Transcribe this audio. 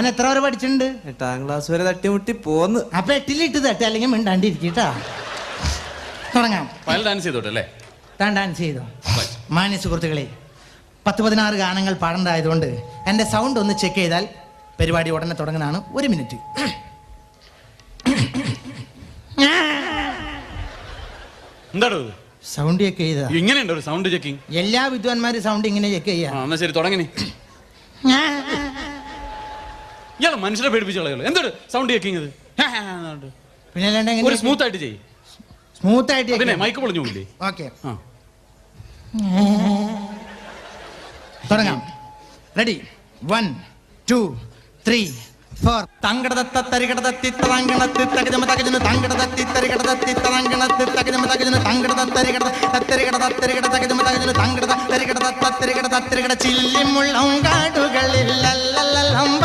അവൻ എത്ര വരെ പഠിച്ചിട്ടുണ്ട്? 8ാം ക്ലാസ് വരെ തട്ടിമുട്ടി പോന്ന്. അപ്പൊ 8-ൽ തട്ടി, അല്ലെങ്കിൽ മിണ്ടാണ്ടിരിക്കട്ടാ. തുടങ്ങാം. ഡാൻസ് ചെയ്തോട്ടല്ലേ? താൻ ഡാൻസ് ചെയ്തോ. മാന്യ സുഹൃത്തുക്കളെ, 10-16 ഗാനങ്ങൾ പാടേണ്ടതായതുകൊണ്ട് എൻ്റെ സൗണ്ട് ഒന്ന് ചെക്ക് ചെയ്താൽ പരിപാടി ഉടനെ തുടങ്ങുന്നതാണ്. 1 മിനിറ്റ്. എന്താടോ സൗണ്ട് ചെക്ക് ചെയ്താ ഇങ്ങനെയുണ്ടോ ഒരു സൗണ്ട് ചെക്കിങ്? എല്ലാ വിദ്വാൻമാരും സൗണ്ട് ഇങ്ങനെ ചെക്ക് ചെയ്യാം. എന്നാ ശരി, തുടങ്ങി. ഇയാളെ മനുഷ്യരെ പേടിപ്പിച്ചോളൂ. എന്താണ് സൗണ്ട് ചെക്കിങ്? ഇത് പിന്നെ ഒരു സ്മൂത്ത് ആയിട്ട് ചെയ്യും. സ്മൂത്ത് ആയിട്ട് പിന്നെ മൈക്ക് പൊളിഞ്ഞു പോയില്ലേ? ഓക്കെ, തുടങ്ങാം. റെഡി? 1 2 3 4. തങ്കടതത്തരികടതത്തി തരങ്കണത്തി തകജമ തകജന തങ്കടതത്തി തരികടതത്തി തരങ്കണത്തി തകജമ തകജന തങ്കടതത്തരികട തത്തരികടതത്തരികട തകജമ തകജന തങ്കടതത്തരികടതത്തരികട തത്തരികട ചില്ലിമുള്ളം കാടുകളിൽ ലല്ലലംബ